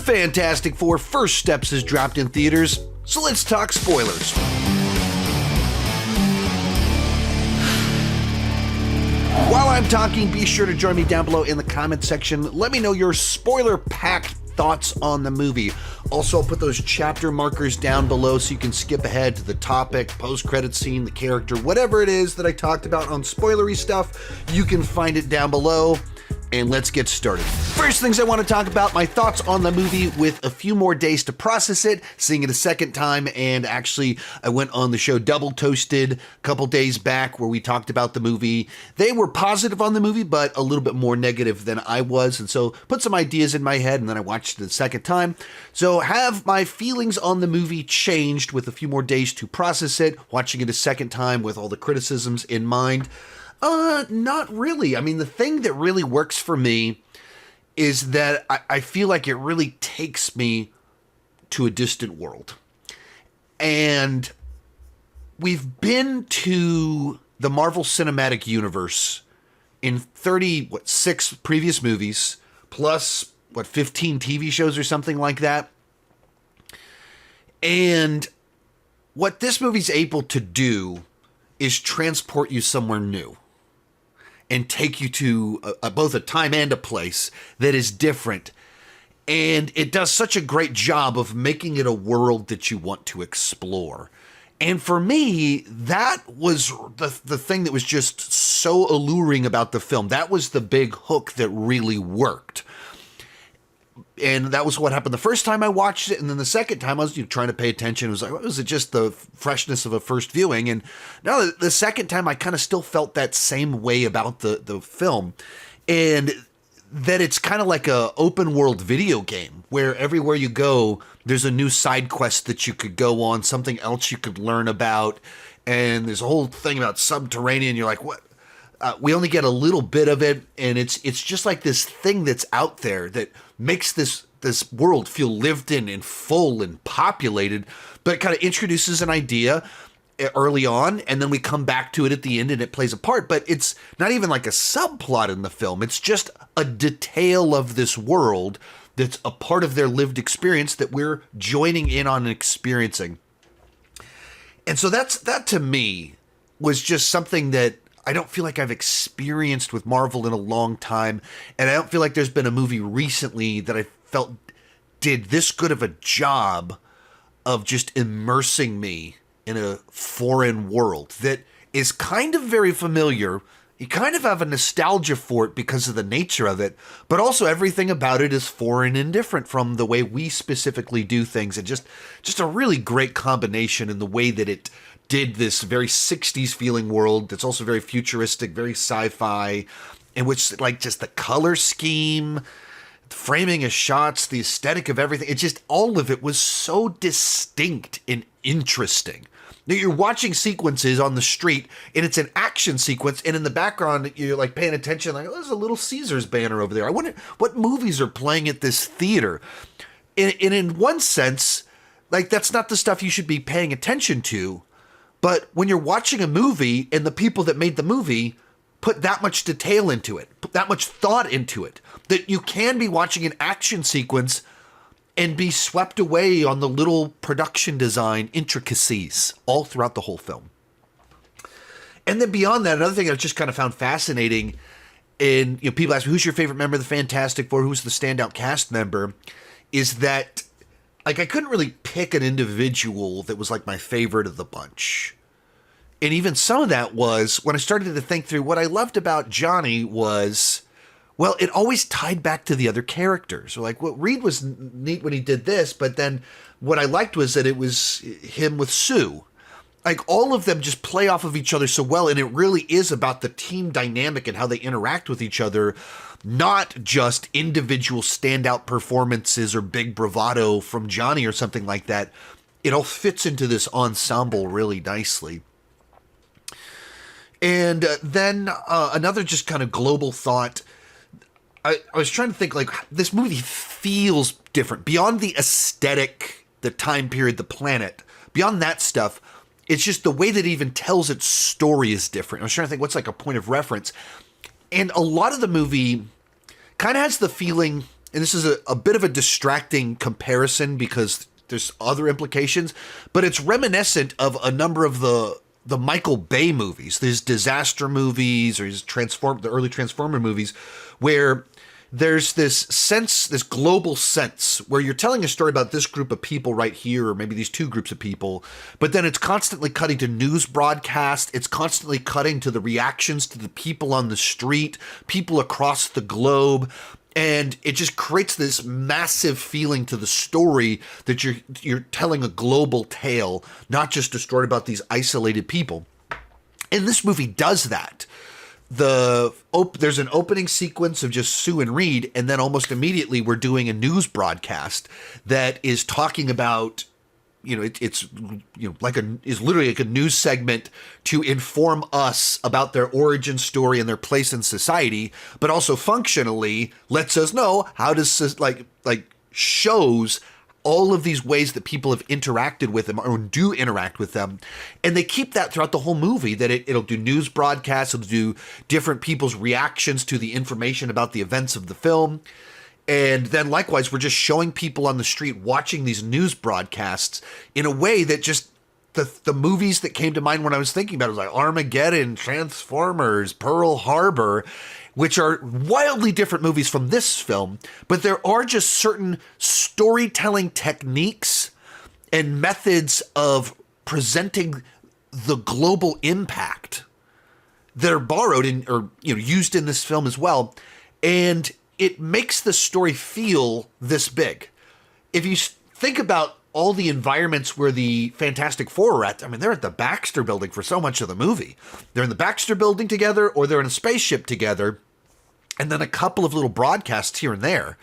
Fantastic Four First Steps is dropped in theaters, so let's talk spoilers. While I'm talking, be sure to join me down below in the comment section. Let me know your spoiler-packed thoughts on the movie. Also, I'll put those chapter markers down below so you can skip ahead to the topic, post-credit scene, the character, whatever it is that I talked about on spoilery stuff, you can find it down below. And let's get started. First things I want to talk about, my thoughts on the movie with a few more days to process it, seeing it a second time, and actually I went on the show Double Toasted a couple days back where we talked about the movie. They were positive on the movie, but a little bit more negative than I was, and so put some ideas in my head, and then I watched it a second time. So have my feelings on the movie changed with a few more days to process it, watching it a second time with all the criticisms in mind? Not really. I mean, the thing that really works for me is that I feel like it really takes me to a distant world. And we've been to the Marvel Cinematic Universe in 6 previous movies, plus, 15 TV shows or something like that. And what this movie's able to do is transport you somewhere new and take you to both a time and a place that is different. And it does such a great job of making it a world that you want to explore. And for me, that was the thing that was just so alluring about the film. That was the big hook that really worked. And that was what happened the first time I watched it. And then the second time I was trying to pay attention. It was like, was it just the freshness of a first viewing? And now the second time I kind of still felt that same way about the film. And that it's kind of like a open world video game where everywhere you go, there's a new side quest that you could go on, something else you could learn about. And there's a whole thing about subterranean. You're like, what? We only get a little bit of it, and it's just like this thing that's out there that makes this world feel lived in and full and populated, but it kind of introduces an idea early on, and then we come back to it at the end and it plays a part. But it's not even like a subplot in the film. It's just a detail of this world that's a part of their lived experience that we're joining in on and experiencing. And so that to me was just something that I don't feel like I've experienced with Marvel in a long time, and I don't feel like there's been a movie recently that I felt did this good of a job of just immersing me in a foreign world that is kind of very familiar. You kind of have a nostalgia for it because of the nature of it, but also everything about it is foreign and different from the way we specifically do things, and just a really great combination in the way that it did this very 60s feeling world that's also very futuristic, very sci-fi, in which like just the color scheme, the framing of shots, the aesthetic of everything, it just, all of it was so distinct and interesting. Now you're watching sequences on the street and it's an action sequence, and in the background you're like paying attention, like, oh, there's a Little Caesars banner over there. I wonder what movies are playing at this theater. And in one sense, like, that's not the stuff you should be paying attention to. But when you're watching a movie and the people that made the movie put that much detail into it, put that much thought into it, that you can be watching an action sequence and be swept away on the little production design intricacies all throughout the whole film. And then beyond that, another thing I just kind of found fascinating, and people ask me, who's your favorite member of the Fantastic Four? Who's the standout cast member? Is that, like, I couldn't really pick an individual that was like my favorite of the bunch. And even some of that was when I started to think through what I loved about Johnny was, well, it always tied back to the other characters. Like, well, Reed was neat when he did this, but then what I liked was that it was him with Sue. Like, all of them just play off of each other so well, and it really is about the team dynamic and how they interact with each other, not just individual standout performances or big bravado from Johnny or something like that. It all fits into this ensemble really nicely. And then another just kind of global thought. I was trying to think, like, this movie feels different. Beyond the aesthetic, the time period, the planet, beyond that stuff, it's just the way that it even tells its story is different. I was trying to think what's like a point of reference. And a lot of the movie kind of has the feeling, and this is a bit of a distracting comparison because there's other implications, but it's reminiscent of a number of the Michael Bay movies, these disaster movies or the early Transformer movies, where there's this sense, this global sense, where you're telling a story about this group of people right here, or maybe these two groups of people, but then it's constantly cutting to news broadcasts. It's constantly cutting to the reactions to the people on the street, people across the globe. And it just creates this massive feeling to the story that you're telling a global tale, not just a story about these isolated people. And this movie does that. There's an opening sequence of just Sue and Reed, and then almost immediately we're doing a news broadcast that is talking about, it's literally like a news segment to inform us about their origin story and their place in society, but also functionally lets us know how does shows all of these ways that people have interacted with them or do interact with them. And they keep that throughout the whole movie, that it'll do news broadcasts, it'll do different people's reactions to the information about the events of the film. And then likewise, we're just showing people on the street watching these news broadcasts in a way that just the movies that came to mind when I was thinking about it was like Armageddon, Transformers, Pearl Harbor, which are wildly different movies from this film, but there are just certain storytelling techniques and methods of presenting the global impact that are borrowed or used in this film as well. And it makes the story feel this big. If you think about all the environments where the Fantastic Four are at, I mean, they're at the Baxter Building for so much of the movie. They're in the Baxter Building together, or they're in a spaceship together, and then a couple of little broadcasts here and there.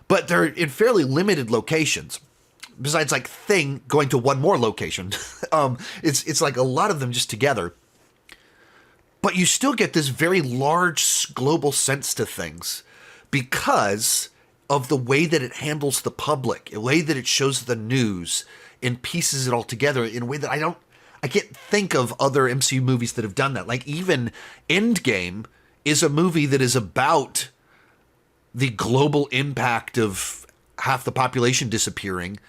But they're in fairly limited locations. Besides, like, Thing going to one more location. It's like a lot of them just together. But you still get this very large global sense to things because of the way that it handles the public, the way that it shows the news and pieces it all together in a way that I can't think of other MCU movies that have done that. Like even Endgame is a movie that is about the global impact of half the population disappearing,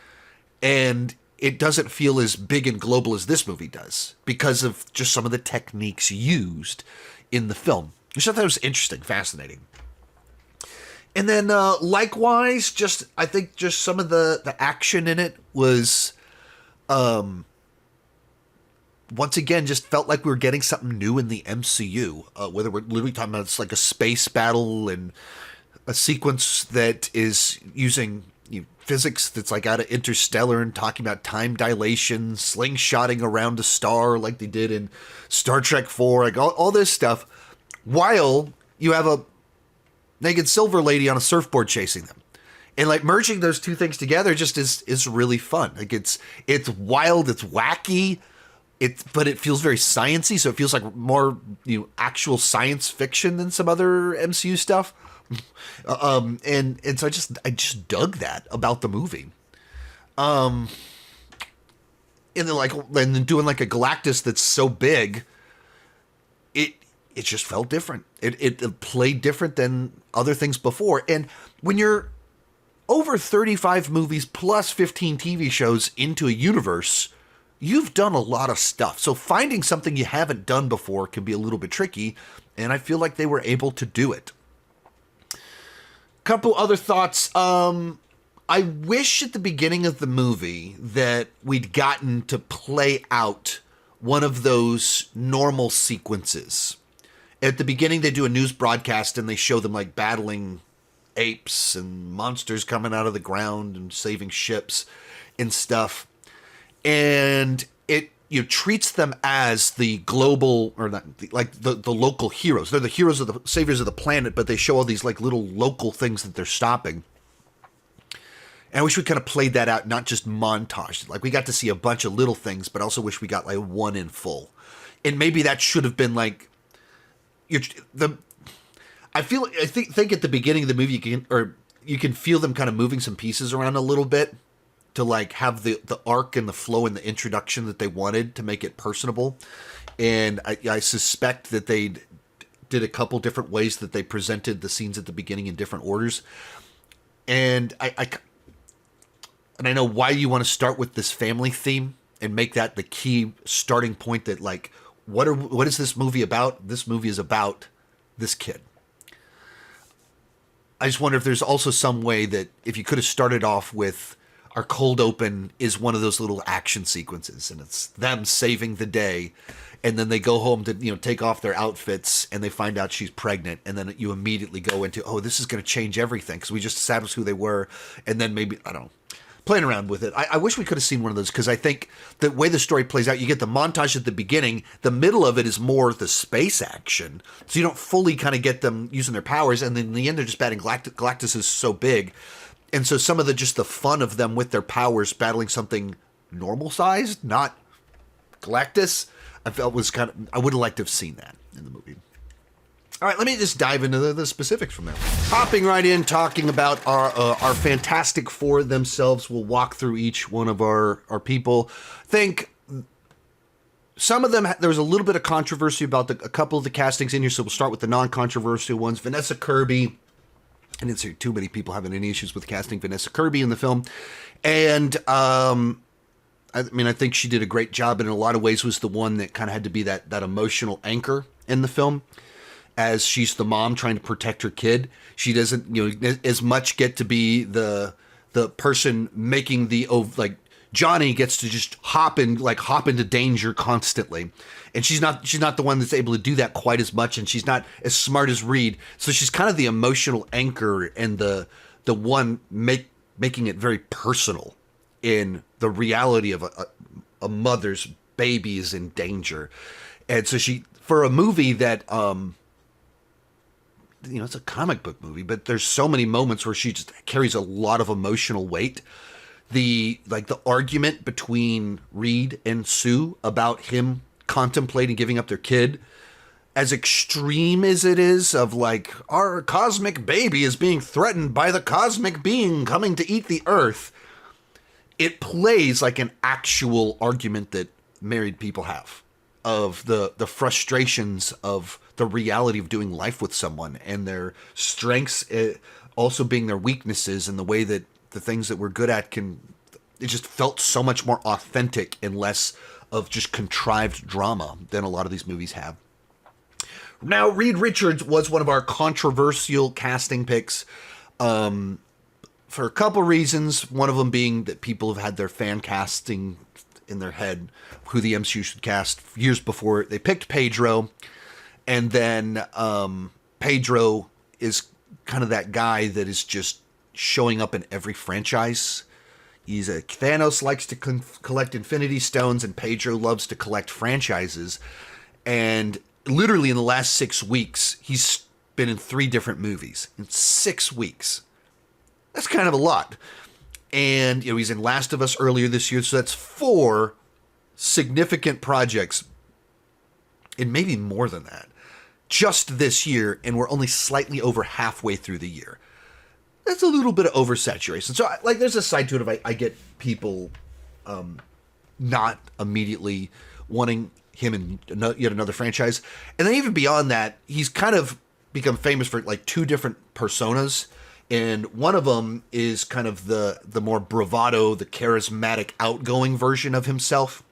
and it doesn't feel as big and global as this movie does because of just some of the techniques used in the film, which I thought was interesting, fascinating. And then likewise, I think some of the action in it was, once again, just felt like we were getting something new in the MCU. Whether we're literally talking about it's like a space battle and a sequence that is using physics that's like out of Interstellar and talking about time dilation, slingshotting around a star like they did in Star Trek 4, like all this stuff, while you have a naked silver lady on a surfboard chasing them. And like merging those two things together just is really fun. Like it's wild, it's wacky, but it feels very sciencey, so it feels like more actual science fiction than some other MCU stuff. And so I just dug that about the movie. And then doing like a Galactus that's so big, it just felt different. It played different than other things before. And when you're over 35 movies plus 15 TV shows into a universe, you've done a lot of stuff. So finding something you haven't done before can be a little bit tricky, and I feel like they were able to do it. Couple other thoughts. I wish at the beginning of the movie that we'd gotten to play out one of those normal sequences. At the beginning, they do a news broadcast and they show them like battling apes and monsters coming out of the ground and saving ships and stuff. And it treats them as the global, or not, like the local heroes. They're the heroes of the saviors of the planet, but they show all these like little local things that they're stopping. And I wish we kind of played that out, not just montaged. Like we got to see a bunch of little things, but also wish we got like one in full. And maybe that should have been like I think at the beginning of the movie you can feel them kind of moving some pieces around a little bit to like have the arc and the flow and the introduction that they wanted to make it personable. And I suspect that they did a couple different ways that they presented the scenes at the beginning in different orders. And I know why you want to start with this family theme and make that the key starting point. That like, what is this movie about? This movie is about this kid. I just wonder if there's also some way that if you could have started off with our cold open is one of those little action sequences, and it's them saving the day, and then they go home to take off their outfits, and they find out she's pregnant, and then you immediately go into, oh, this is going to change everything because we just established who they were, and then maybe I don't know. Playing around with it. I wish we could have seen one of those, because I think the way the story plays out, you get the montage at the beginning. The middle of it is more the space action. So you don't fully kind of get them using their powers. And then in the end, they're just battling. Galactus is so big. And so some of the fun of them with their powers battling something normal sized, not Galactus, I felt was I would have liked to have seen that in the movie. All right, let me just dive into the specifics from there. Hopping right in, talking about our Fantastic Four themselves. We'll walk through each one of our people. Think some of them, there was a little bit of controversy about a couple of the castings in here, so we'll start with the non-controversial ones. Vanessa Kirby. I didn't see too many people having any issues with casting Vanessa Kirby in the film. And I think she did a great job, and in a lot of ways was the one that kind of had to be that emotional anchor in the film. As she's the mom trying to protect her kid, she doesn't, as much get to be the person making Johnny gets to just hop into danger constantly, and she's not the one that's able to do that quite as much, and she's not as smart as Reed, so she's kind of the emotional anchor and the one making it very personal in the reality of a mother's baby is in danger, and so she, for a movie that it's a comic book movie, but there's so many moments where she just carries a lot of emotional weight. The argument between Reed and Sue about him contemplating giving up their kid, as extreme as it is, of our cosmic baby is being threatened by the cosmic being coming to eat the earth. It plays like an actual argument that married people have, of the frustrations of the reality of doing life with someone, and their strengths also being their weaknesses, and the way that the things that we're good at it just felt so much more authentic and less of just contrived drama than a lot of these movies have. Now, Reed Richards was one of our controversial casting picks for a couple reasons. One of them being that people have had their fan casting in their head, who the MCU should cast years before they picked Pedro. And then Pedro is kind of that guy that is just showing up in every franchise. Thanos likes to collect Infinity Stones, and Pedro loves to collect franchises. And literally in the last 6 weeks, he's been in 3 different movies in 6 weeks. That's kind of a lot. And he's in Last of Us earlier this year, so that's 4 significant projects, and maybe more than that, just this year, and we're only slightly over halfway through the year. That's a little bit of oversaturation. So, there's a side to it. I get people not immediately wanting him in yet another franchise. And then even beyond that, he's kind of become famous for 2 different personas. And one of them is kind of the more bravado, the charismatic, outgoing version of himself.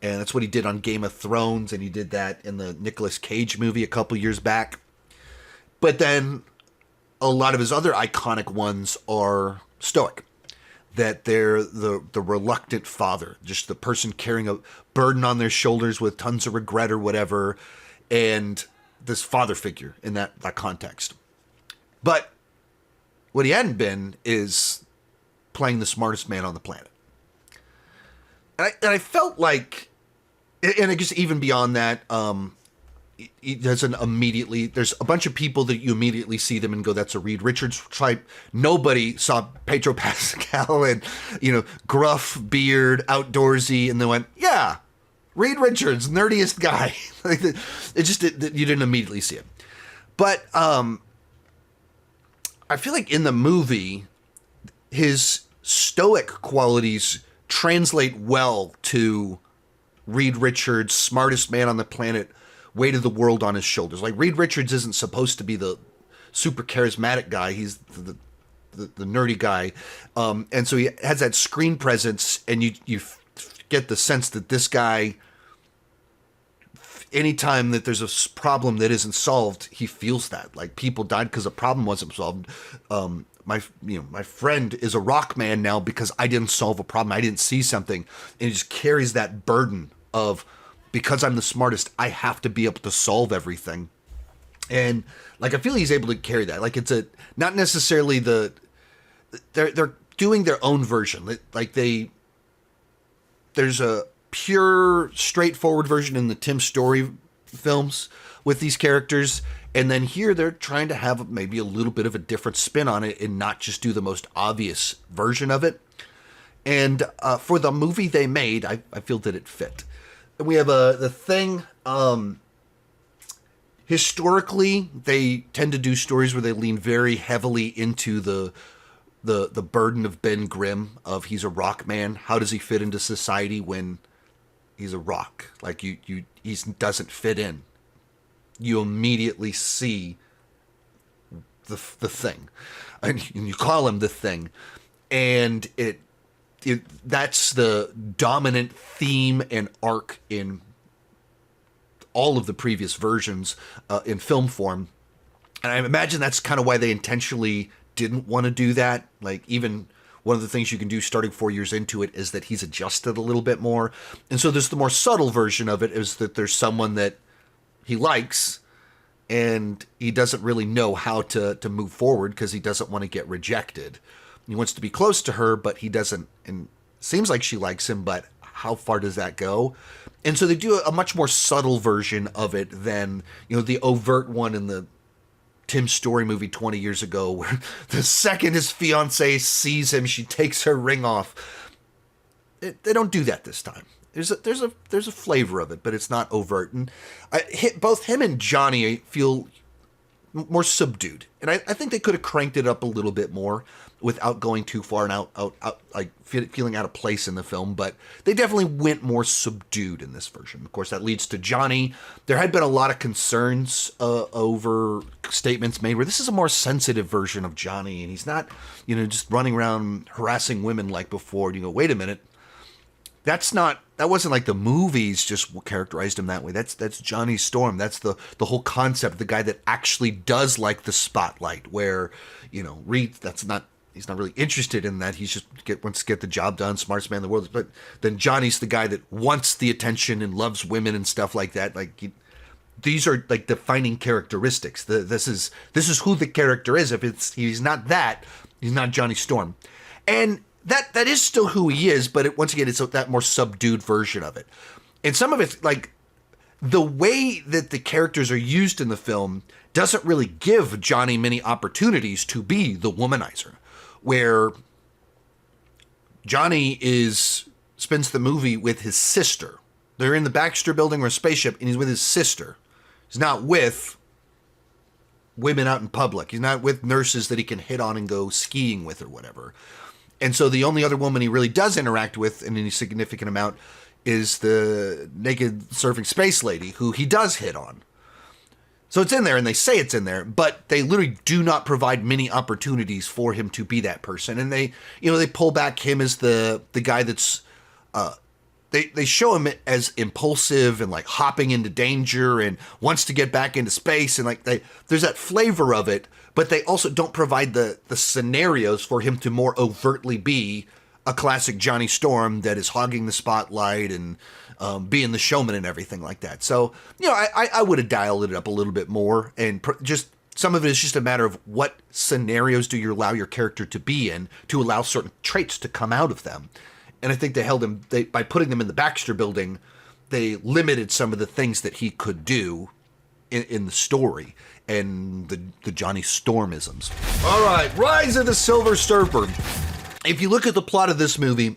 And that's what he did on Game of Thrones, and he did that in the Nicolas Cage movie a couple years back. But then a lot of his other iconic ones are stoic. That they're the reluctant father, just the person carrying a burden on their shoulders with tons of regret or whatever, and this father figure in that context. But what he hadn't been is playing the smartest man on the planet. And I felt like, and I guess even beyond that, he doesn't immediately, there's a bunch of people that you immediately see them and go, that's a Reed Richards type. Nobody saw Pedro Pascal and, gruff beard, outdoorsy, and they went, yeah, Reed Richards, nerdiest guy. You didn't immediately see it. But I feel like in the movie, his stoic qualities translate well to Reed Richards, smartest man on the planet, weight of the world on his shoulders. Reed Richards isn't supposed to be the super charismatic guy. He's the nerdy guy, and so he has that screen presence, and you get the sense that this guy, anytime that there's a problem that isn't solved, he feels that like people died because a problem wasn't solved. My friend is a rock man now because I didn't solve a problem. I didn't see something, and he just carries that burden of, because I'm the smartest, I have to be able to solve everything. And like I feel he's able to carry that. Like it's not necessarily they're doing their own version. Like there's a pure, straightforward version in the Tim Story films with these characters, and then here they're trying to have maybe a little bit of a different spin on it and not just do the most obvious version of it. And for the movie they made, I feel that it fit. And we have the Thing. Historically, they tend to do stories where they lean very heavily into the burden of Ben Grimm, of he's a rock man. How does he fit into society when he's a rock? Like he doesn't fit in. You immediately see the Thing, and you call him the Thing, and that's the dominant theme and arc in all of the previous versions in film form. And I imagine that's kind of why they intentionally didn't want to do that. Like, even one of the things you can do starting 4 years into it is that he's adjusted a little bit more. And so there's the more subtle version of it, is that there's someone that he likes and he doesn't really know how to move forward because he doesn't want to get rejected. He wants to be close to her, but he doesn't, and seems like she likes him, but how far does that go? And so they do a much more subtle version of it than, the overt one in the Tim Story movie 20 years ago, where the second his fiance sees him, she takes her ring off. They don't do that this time. There's a flavor of it, but it's not overt. And both him and Johnny feel more subdued, and I think they could have cranked it up a little bit more without going too far and out like feeling out of place in the film. But they definitely went more subdued in this version. Of course, that leads to Johnny. There had been a lot of concerns over statements made where this is a more sensitive version of Johnny, and he's not, just running around harassing women like before. And you go, wait a minute, that wasn't like the movies just characterized him that way. That's Johnny Storm. That's the whole concept. The guy that actually does like the spotlight, where, Reed, he's not really interested in that. He's just wants to get the job done, smartest man in the world. But then Johnny's the guy that wants the attention and loves women and stuff like that. Like these are like defining characteristics. This is who the character is. If he's not that, he's not Johnny Storm. And that is still who he is, but once again, it's that more subdued version of it. And some of it, like the way that the characters are used in the film, doesn't really give Johnny many opportunities to be the womanizer, where Johnny spends the movie with his sister. They're in the Baxter Building or a spaceship, and he's with his sister. He's not with women out in public. He's not with nurses that he can hit on and go skiing with or whatever. And so the only other woman he really does interact with in any significant amount is the naked surfing space lady, who he does hit on. So it's in there, and they say it's in there, but they literally do not provide many opportunities for him to be that person. And they pull back him as the guy that's, they show him as impulsive and like hopping into danger and wants to get back into space. And like there's that flavor of it, but they also don't provide the scenarios for him to more overtly be a classic Johnny Storm that is hogging the spotlight and being the showman and everything like that. So, I would have dialed it up a little bit more, and just some of it is just a matter of what scenarios do you allow your character to be in to allow certain traits to come out of them. And I think they held him, by putting them in the Baxter Building, they limited some of the things that he could do in the story and the Johnny Stormisms. All right, Rise of the Silver Surfer. If you look at the plot of this movie,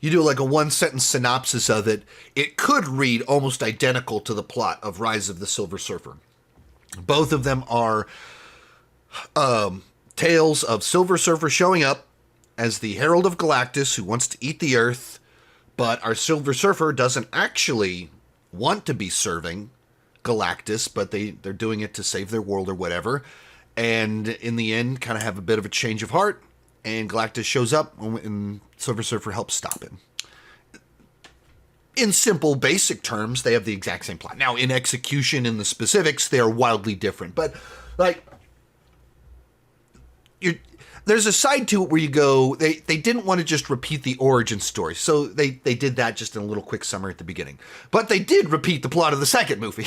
you do like a one-sentence synopsis of it, it could read almost identical to the plot of Rise of the Silver Surfer. Both of them are tales of Silver Surfer showing up as the Herald of Galactus who wants to eat the Earth, but our Silver Surfer doesn't actually want to be serving Galactus, but they're doing it to save their world or whatever. and in the end kind of have a bit of a change of heart, and Galactus shows up and Silver Surfer helps stop him. In simple, basic terms, they have the exact same plot. Now, in execution, in the specifics, they are wildly different. But, like, there's a side to it where you go, they didn't want to just repeat the origin story. So they did that just in a little quick summary at the beginning. But they did repeat the plot of the second movie.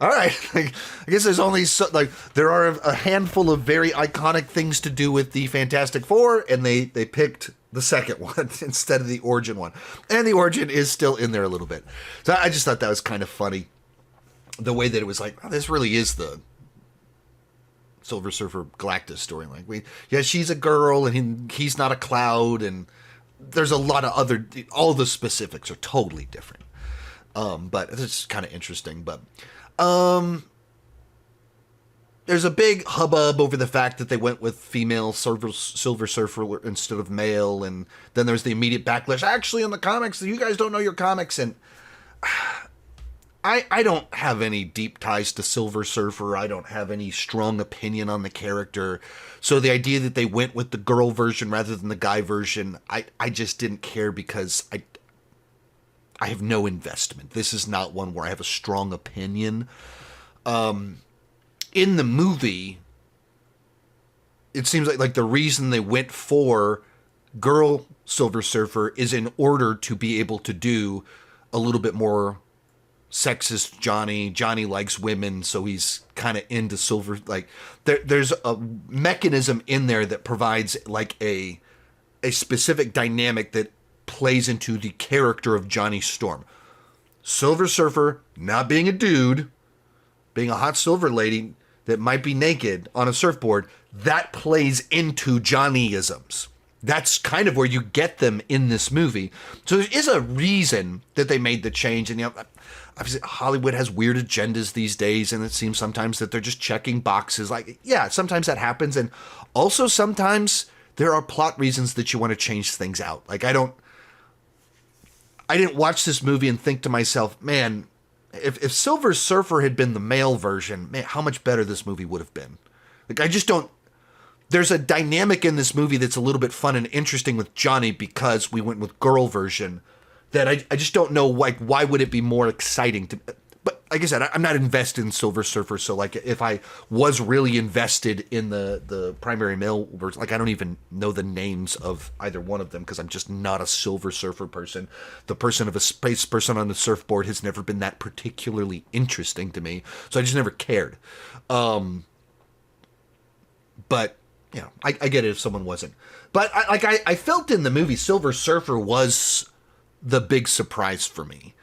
All right. Like, I guess there's only there are a handful of very iconic things to do with the Fantastic Four, and they picked the second one instead of the origin one. And the origin is still in there a little bit. So I just thought that was kind of funny. The way that it was like, oh, this really is the Silver Surfer Galactus storyline. Yeah, she's a girl and he's not a cloud, and there's a lot of all the specifics are totally different. But it's kind of interesting. But there's a big hubbub over the fact that they went with female Silver Surfer instead of male, and then there's the immediate backlash. Actually, in the comics, you guys don't know your comics, and I don't have any deep ties to Silver Surfer. I don't have any strong opinion on the character. So the idea that they went with the girl version rather than the guy version, I just didn't care because I have no investment. This is not one where I have a strong opinion. In the movie, it seems like the reason they went for girl Silver Surfer is in order to be able to do a little bit more sexist Johnny. Johnny likes women, so he's kind of into Silver. Like there's a mechanism in there that provides like a specific dynamic that plays into the character of Johnny Storm. Silver Surfer not being a dude, being a hot silver lady that might be naked on a surfboard, that plays into Johnnyisms. That's kind of where you get them in this movie. So there is a reason that they made the change. And, obviously Hollywood has weird agendas these days, and it seems sometimes that they're just checking boxes. Like, yeah, sometimes that happens. And also sometimes there are plot reasons that you want to change things out. Like, I didn't watch this movie and think to myself, man, if Silver Surfer had been the male version, man, how much better this movie would have been. Like, I just don't. There's a dynamic in this movie that's a little bit fun and interesting with Johnny because we went with girl version that I just don't know, like, why would it be more exciting to. But like I said, I'm not invested in Silver Surfer, so like if I was really invested in the primary male version, like I don't even know the names of either one of them because I'm just not a Silver Surfer person. The person of a space person on the surfboard has never been that particularly interesting to me, so I just never cared. But I get it if someone wasn't. But I felt in the movie Silver Surfer was the big surprise for me.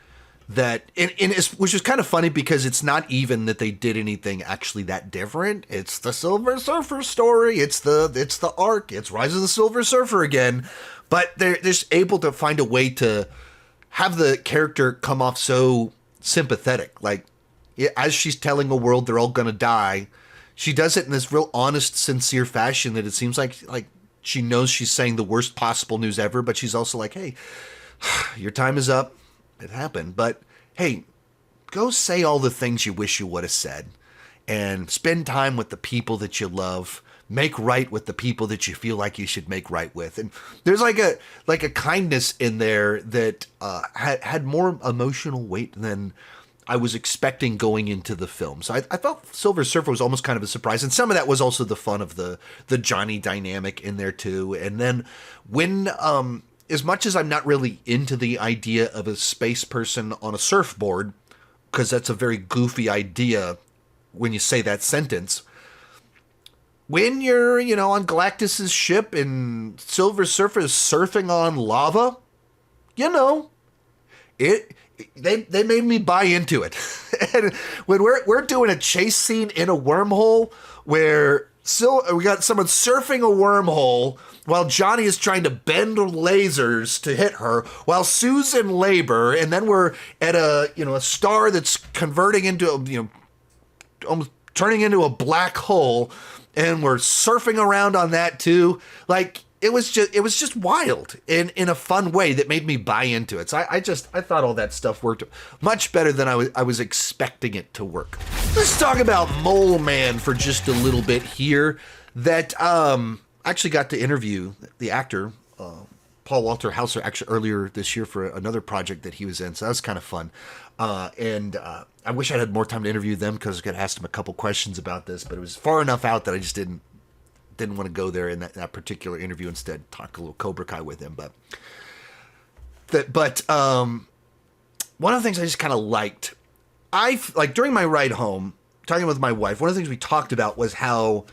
That which is kind of funny because it's not even that they did anything actually that different. It's the Silver Surfer story. It's the arc. It's Rise of the Silver Surfer again. But they're just able to find a way to have the character come off so sympathetic. Like, as she's telling a world they're all gonna die, she does it in this real honest, sincere fashion that it seems like she knows she's saying the worst possible news ever, but she's also like, hey, your time is up. It happened, but hey, go say all the things you wish you would have said and spend time with the people that you love. Make right with the people that you feel like you should make right with. And there's like a kindness in there that had more emotional weight than I was expecting going into the film. So I felt Silver Surfer was almost kind of a surprise. And some of that was also the fun of the Johnny dynamic in there too. And then when as much as I'm not really into the idea of a space person on a surfboard, because that's a very goofy idea when you say that sentence, when you're, on Galactus's ship and Silver Surfer is surfing on lava, they made me buy into it. And when we're doing a chase scene in a wormhole where we got someone surfing a wormhole while Johnny is trying to bend lasers to hit her, while Sue's in labor, and then we're at a star that's converting into almost turning into a black hole, and we're surfing around on that too. Like, it was just wild in a fun way that made me buy into it. So I thought all that stuff worked much better than I was expecting it to work. Let's talk about Mole Man for just a little bit here. That actually got to interview the actor Paul Walter Hauser actually earlier this year for another project that he was in. So that was kind of fun. And I wish I had more time to interview them because I could ask them a couple questions about this, but it was far enough out that I just didn't want to go there in that particular interview. Instead, talk a little Cobra Kai with him. But one of the things I just kind of liked, during my ride home, talking with my wife, one of the things we talked about was how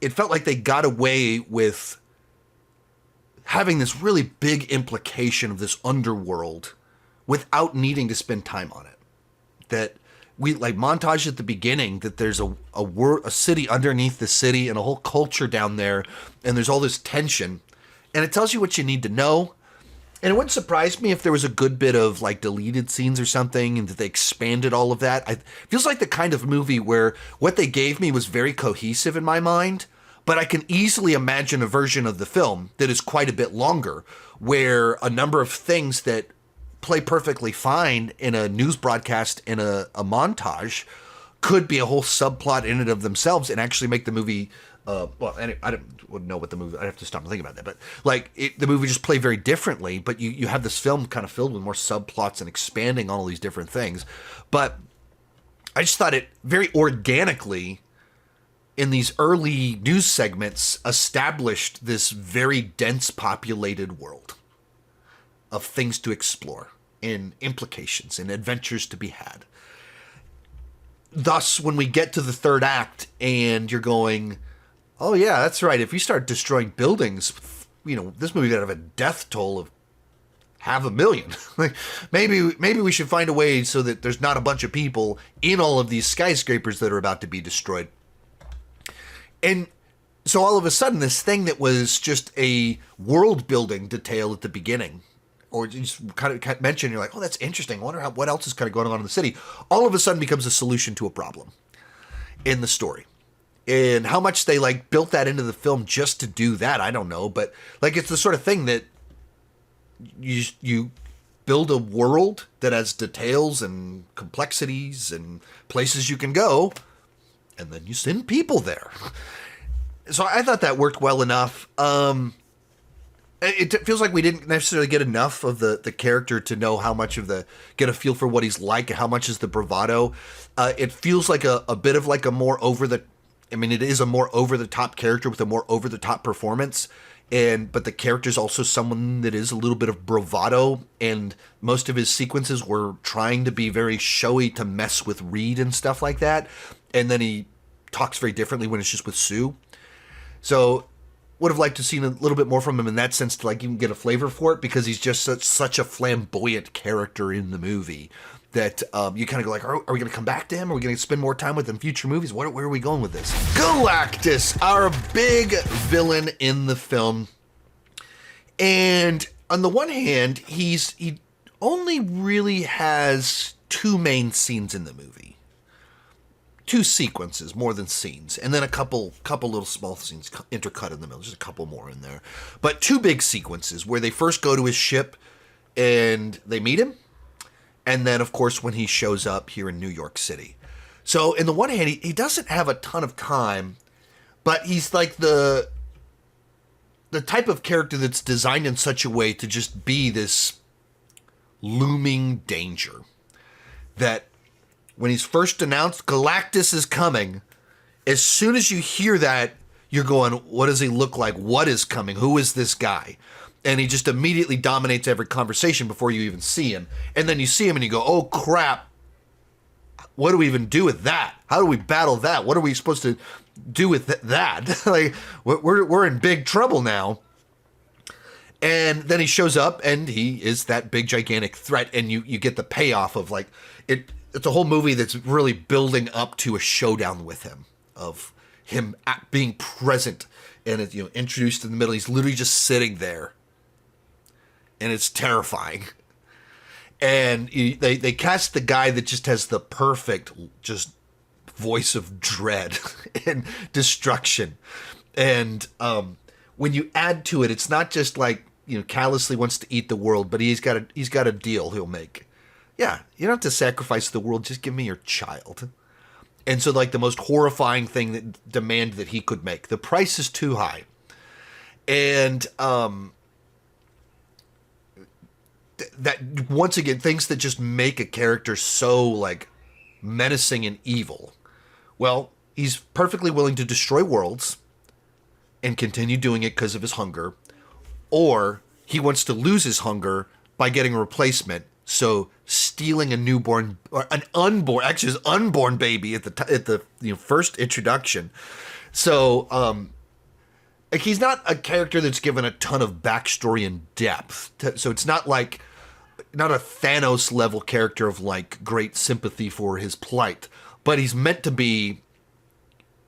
it felt like they got away with having this really big implication of this underworld without needing to spend time on it. That we like montage at the beginning that there's a city underneath the city and a whole culture down there, and there's all this tension, and it tells you what you need to know. And it wouldn't surprise me if there was a good bit of like deleted scenes or something and that they expanded all of that. It feels like the kind of movie where what they gave me was very cohesive in my mind, but I can easily imagine a version of the film that is quite a bit longer, where a number of things that play perfectly fine in a news broadcast in a montage could be a whole subplot in and of themselves and actually wouldn't know what the movie, I'd have to stop and think about that, but the movie just play very differently, but you have this film kind of filled with more subplots and expanding on all these different things. But I just thought it very organically in these early news segments established this very dense populated world of things to explore and implications and adventures to be had. Thus, when we get to the third act and you're going, oh yeah, that's right, if you start destroying buildings, this movie could have a death toll of 500,000. maybe we should find a way so that there's not a bunch of people in all of these skyscrapers that are about to be destroyed. And so all of a sudden, this thing that was just a world-building detail at the beginning, or just kind of mention, you're like, oh, that's interesting. I wonder what else is kind of going on in the city. All of a sudden becomes a solution to a problem in the story. And how much they built that into the film just to do that, I don't know. But it's the sort of thing that you build a world that has details and complexities and places you can go, and then you send people there. So I thought that worked well enough. It feels like we didn't necessarily get enough of the character to know how much get a feel for what he's like, how much is the bravado. It feels like a bit of a more it is a more over-the-top character with a more over-the-top performance. But the character's also someone that is a little bit of bravado, and most of his sequences were trying to be very showy to mess with Reed and stuff like that. And then he talks very differently when it's just with Sue. So would have liked to see a little bit more from him in that sense to even get a flavor for it, because he's just such a flamboyant character in the movie that you kind of go are we going to come back to him? Are we going to spend more time with him in future movies? Where are we going with this? Galactus, our big villain in the film. And on the one hand, he only really has two main scenes in the movie. Two sequences more than scenes, and then a couple little small scenes intercut in the middle, just a couple more in there. But two big sequences where they first go to his ship and they meet him, and then of course when he shows up here in New York City. So in the one hand, he doesn't have a ton of time, but he's the type of character that's designed in such a way to just be this looming danger that when he's first announced, Galactus is coming, as soon as you hear that, you're going, what does he look like? What is coming? Who is this guy? And he just immediately dominates every conversation before you even see him. And then you see him and you go, oh crap, what do we even do with that? How do we battle that? What are we supposed to do with that? We're in big trouble now. And then he shows up and he is that big gigantic threat, and you get the payoff of it's a whole movie that's really building up to a showdown with him, of him being present and introduced in the middle. He's literally just sitting there, and it's terrifying. And they cast the guy that just has the perfect just voice of dread and destruction. And when you add to it, it's not just like, callously wants to eat the world, but he's got a deal he'll make. Yeah, you don't have to sacrifice the world. Just give me your child. And so, like, the most horrifying demand that he could make. The price is too high. And that, once again, things that just make a character so, like, menacing and evil. Well, he's perfectly willing to destroy worlds and continue doing it because of his hunger. Or he wants to lose his hunger by getting a replacement. So stealing a newborn, or an unborn, actually his unborn baby at the first introduction. So like, he's not a character that's given a ton of backstory and depth. So it's not a Thanos level character of like great sympathy for his plight, but he's meant to be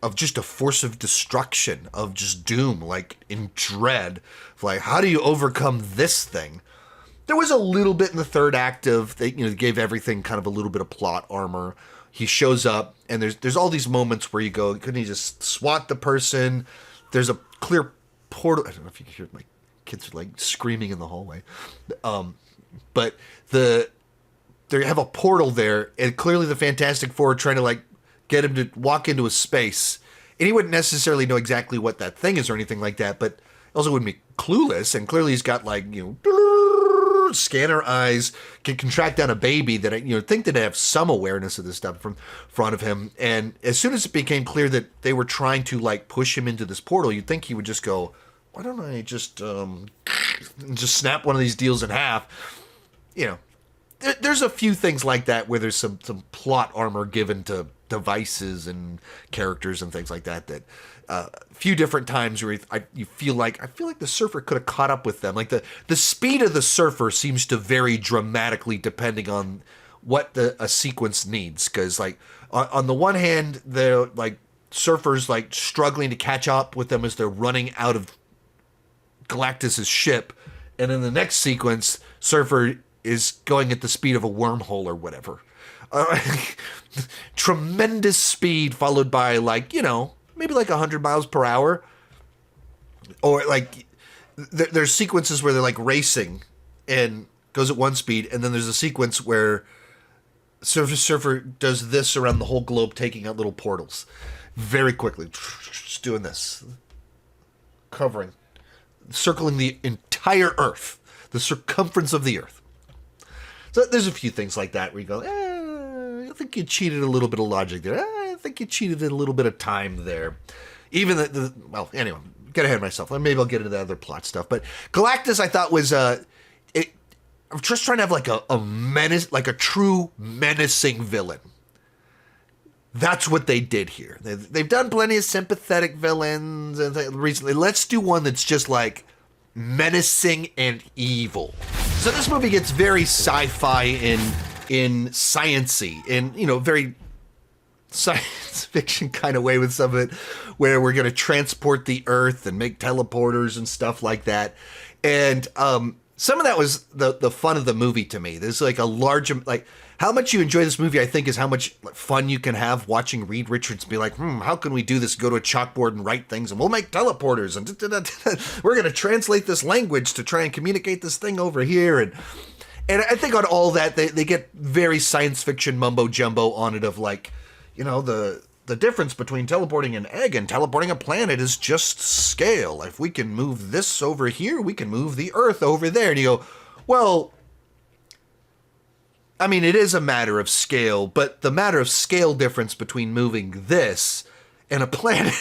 of just a force of destruction, of just doom, like in dread. Like, how do you overcome this thing? There was a little bit in the third act of, they gave everything kind of a little bit of plot armor. He shows up, and there's all these moments where you go, couldn't he just swat the person? There's a clear portal. I don't know if you can hear, my kids are like screaming in the hallway. But they have a portal there, and clearly the Fantastic Four are trying to like get him to walk into a space. And he wouldn't necessarily know exactly what that thing is or anything like that, but also wouldn't be clueless. And clearly he's got like, scanner eyes, can track down a baby that think that they have some awareness of this stuff from front of him. And as soon as it became clear that they were trying to like push him into this portal, you'd think he would just go, why don't I just snap one of these deals in half? There's a few things like that where there's some plot armor given to devices and characters and things like that a few different times where I feel like the Surfer could have caught up with them. Like the speed of the Surfer seems to vary dramatically depending on what a sequence needs. Because like on the one hand, they're like Surfer's like struggling to catch up with them as they're running out of Galactus's ship, and in the next sequence, Surfer is going at the speed of a wormhole or whatever. Tremendous speed followed by like, maybe like 100 miles per hour. Or like there's sequences where they're like racing and goes at one speed. And then there's a sequence where Surfer does this around the whole globe, taking out little portals very quickly. Just doing this. Circling the entire Earth. The circumference of the Earth. So there's a few things like that where you go, I think you cheated a little bit of logic there. I think you cheated a little bit of time there. Even well, anyway, get ahead of myself. Maybe I'll get into the other plot stuff. But Galactus, I thought was I'm just trying to have like a menace, like a true menacing villain. That's what they did here. They've done plenty of sympathetic villains recently. Let's do one that's just like menacing and evil. So this movie gets very sci-fi in science-y, in very science fiction kind of way with some of it, where we're going to transport the Earth and make teleporters and stuff like that. And some of that was the fun of the movie to me. There's like a large, like how much you enjoy this movie, I think, is how much fun you can have watching Reed Richards be like, how can we do this? Go to a chalkboard and write things, and we'll make teleporters, and we're going to translate this language to try and communicate this thing over here. And I think on all that, they get very science fiction mumbo jumbo on it of like, the difference between teleporting an egg and teleporting a planet is just scale. If we can move this over here, we can move the Earth over there. And you go, well, I mean, it is a matter of scale, but the matter of scale difference between moving this and a planet,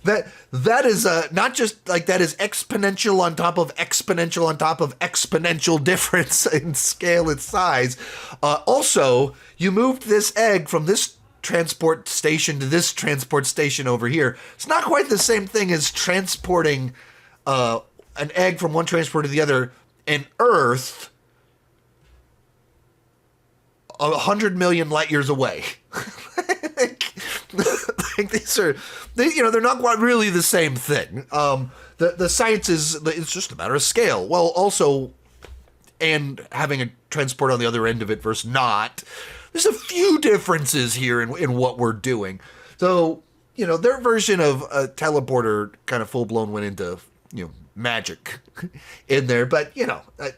that is not just like that is exponential on top of exponential on top of exponential difference in scale and size. Also, you moved this egg from this transport station to this transport station over here. It's not quite the same thing as transporting an egg from one transport to the other, and Earth 100 million light years away. Like these are, they're not quite really the same thing. The science it's just a matter of scale. Well, also, and having a transport on the other end of it versus not, there's a few differences here in what we're doing. So, their version of a teleporter kind of full blown went into, magic in there. But,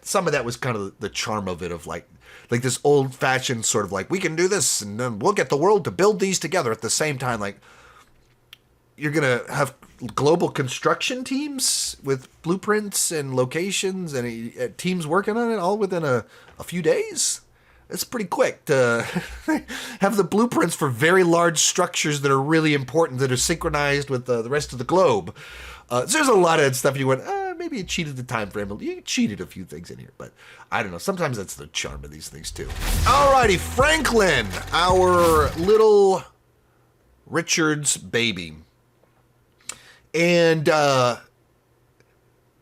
some of that was kind of the charm of it, of like this old fashioned sort of like, we can do this and then we'll get the world to build these together at the same time. Like, you're going to have global construction teams with blueprints and locations and teams working on it all within a few days. It's pretty quick to have the blueprints for very large structures that are really important, that are synchronized with the rest of the globe. So there's a lot of stuff you went, maybe you cheated the time frame. You cheated a few things in here, but I don't know. Sometimes that's the charm of these things too. Alrighty, Franklin, our little Richard's baby. And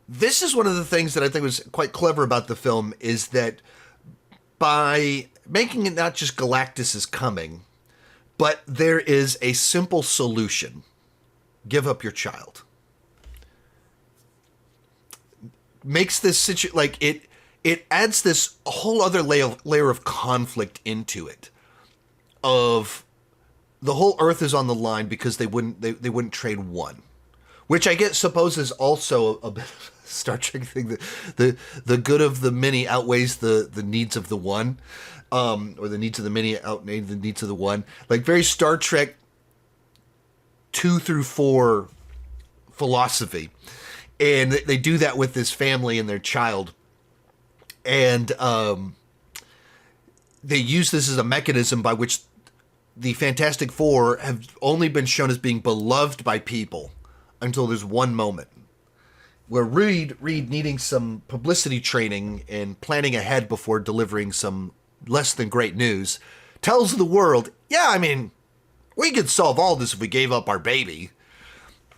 this is one of the things that I think was quite clever about the film, is that by making it not just Galactus is coming, but there is a simple solution. Give up your child. Makes this situation, like, it adds this whole other layer of conflict into it. Of the whole Earth is on the line because they wouldn't trade one. Which I suppose is also a bit of a Star Trek thing. The good of the many outweighs the needs of the one. Or the needs of the many outweigh the needs of the one. Like very Star Trek 2 through 4 philosophy. And they do that with this family and their child. And they use this as a mechanism by which the Fantastic Four have only been shown as being beloved by people until there's one moment where Reed needing some publicity training and planning ahead before delivering some less than great news, tells the world, we could solve all this if we gave up our baby.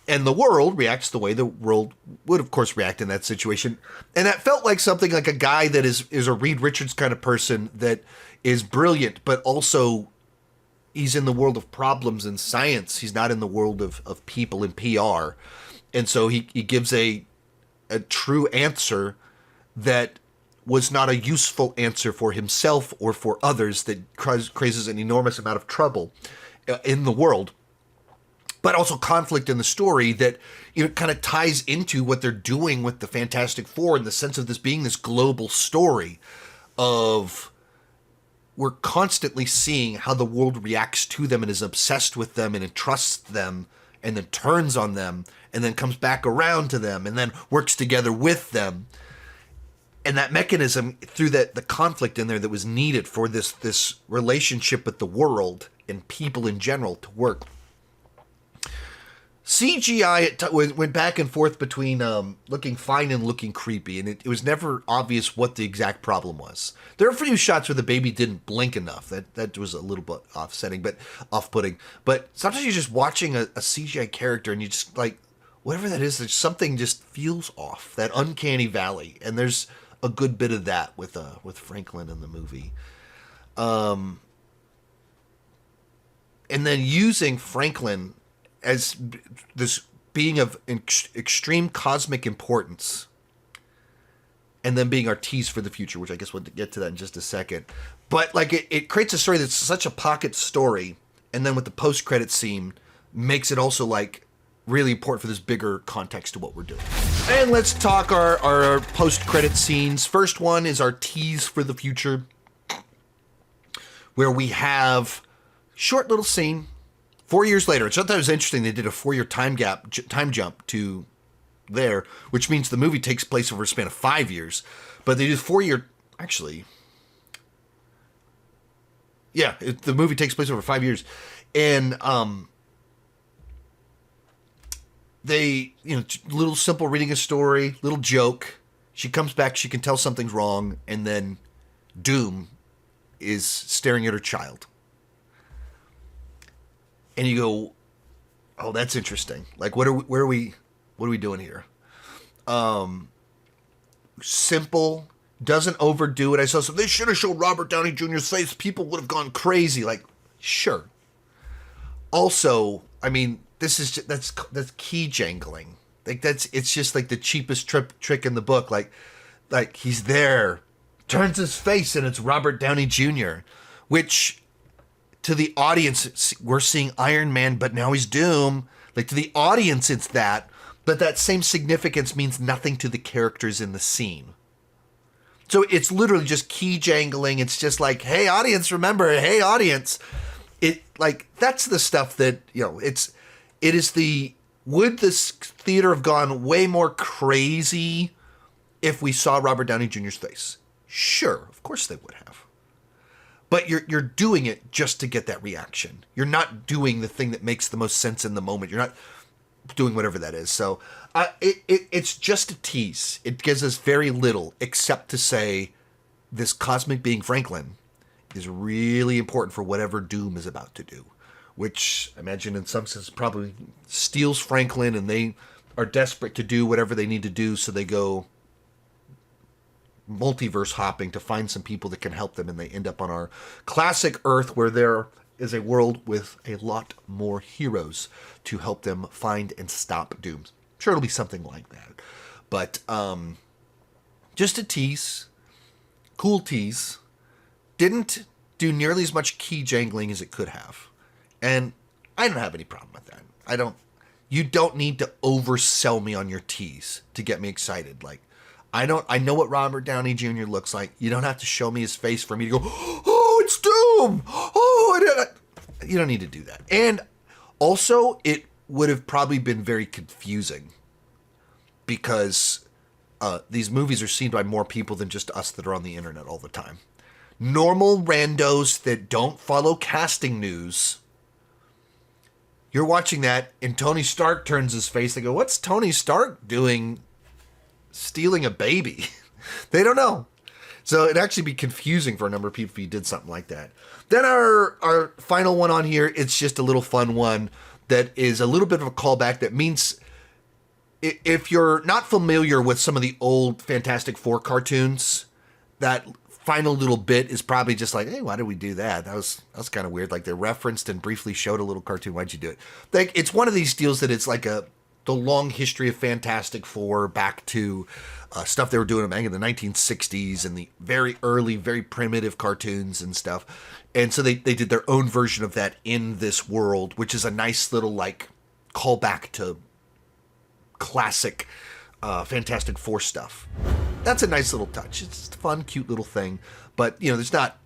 And the world reacts the way the world would, of course, react in that situation. And that felt like something like a guy that is a Reed Richards kind of person that is brilliant, but also he's in the world of problems and science. He's not in the world of people and PR. And so he gives a true answer that was not a useful answer for himself or for others, that causes an enormous amount of trouble in the world, but also conflict in the story that kind of ties into what they're doing with the Fantastic Four, in the sense of this being this global story of, we're constantly seeing how the world reacts to them and is obsessed with them and entrusts them and then turns on them and then comes back around to them and then works together with them. And that mechanism, through the conflict in there that was needed for this relationship with the world and people in general to work. CGI went back and forth between looking fine and looking creepy, and it was never obvious what the exact problem was. There are a few shots where the baby didn't blink enough. That was a little bit off-putting. But sometimes you're just watching a CGI character, and you just, like, whatever that is, there's something just feels off. That uncanny valley, and there's a good bit of that with Franklin in the movie. And then using Franklin as this being of extreme cosmic importance, and then being our tease for the future, which I guess we'll get to that in just a second. But like it creates a story that's such a pocket story, and then with the post-credit scene makes it also like really important for this bigger context to what we're doing. And let's talk our post-credit scenes. First one is our tease for the future, where we have short little scene 4 years later. It's sometimes interesting they did a 4-year time jump to there, which means the movie takes place over a span of 5 years. But they do 4-year, actually, yeah, the movie takes place over 5 years, and they, little simple reading a story, little joke. She comes back, she can tell something's wrong, and then Doom is staring at her child. And you go, oh, that's interesting. Like, what are we doing here? Simple, doesn't overdo it. I saw they should have showed Robert Downey Jr.'s face. People would have gone crazy. Like, sure. Also, I mean, that's key jangling. Like, it's just like the cheapest trick in the book. Like he's there, turns his face, and it's Robert Downey Jr., which to the audience, we're seeing Iron Man, but now he's Doom. Like, to the audience, it's that. But that same significance means nothing to the characters in the scene. So it's literally just key jangling. It's just like, hey, audience, remember, hey, audience. That's the stuff that, would this theater have gone way more crazy if we saw Robert Downey Jr.'s face? Sure, of course they would have. But you're doing it just to get that reaction. You're not doing the thing that makes the most sense in the moment. You're not doing whatever that is. So it's just a tease. It gives us very little except to say this cosmic being Franklin is really important for whatever Doom is about to do, which I imagine in some sense probably steals Franklin, and they are desperate to do whatever they need to do, so they go multiverse hopping to find some people that can help them, and they end up on our classic Earth, where there is a world with a lot more heroes to help them find and stop Doom. I'm sure it'll be something like that. But just a tease. Cool tease. Didn't do nearly as much key jangling as it could have. And I don't have any problem with that. You don't need to oversell me on your tease to get me excited. Like, I know what Robert Downey Jr. looks like. You don't have to show me his face for me to go, oh, it's Doom. Oh, you don't need to do that. And also, it would have probably been very confusing because these movies are seen by more people than just us that are on the internet all the time. Normal randos that don't follow casting news. You're watching that, and Tony Stark turns his face. They go, what's Tony Stark doing stealing a baby? They don't know. So it'd actually be confusing for a number of people if you did something like that. Then our final one on here, it's just a little fun one that is a little bit of a callback that means if you're not familiar with some of the old Fantastic Four cartoons, that final little bit is probably just like, hey, why did we do that? That was kind of weird. Like, they referenced and briefly showed a little cartoon. Why'd you do it? Like, it's one of these deals that it's like the long history of Fantastic Four back to stuff they were doing in the 1960s and the very early, very primitive cartoons and stuff. And so they did their own version of that in this world, which is a nice little like callback to classic Fantastic Four stuff. That's a nice little touch. It's a fun, cute little thing. But, there's not,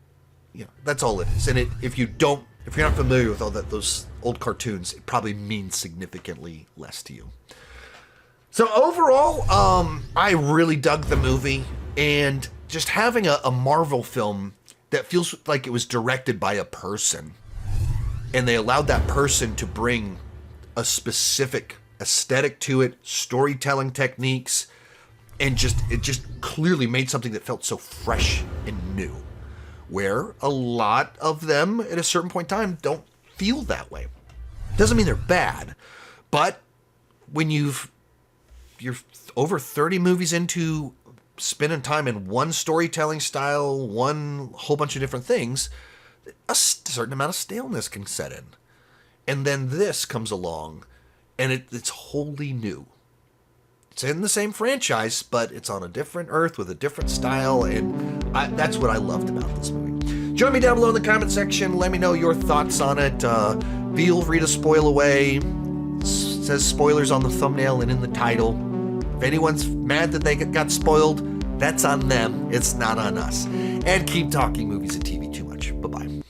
that's all it is. And if you're not familiar with all those old cartoons, it probably means significantly less to you. So overall, I really dug the movie, and just having a Marvel film that feels like it was directed by a person, and they allowed that person to bring a specific aesthetic to it, storytelling techniques, and it just clearly made something that felt so fresh and new, where a lot of them at a certain point in time don't feel that way. Doesn't mean they're bad, but when you're over 30 movies into spending time in one storytelling style, one whole bunch of different things, a certain amount of staleness can set in. And then this comes along, and it's wholly new. It's in the same franchise, but it's on a different Earth with a different style, and that's what I loved about this movie. Join me down below in the comment section. Let me know your thoughts on it. Feel free to spoil away. It says spoilers on the thumbnail and in the title. If anyone's mad that they got spoiled, that's on them. It's not on us. And keep talking movies and TV.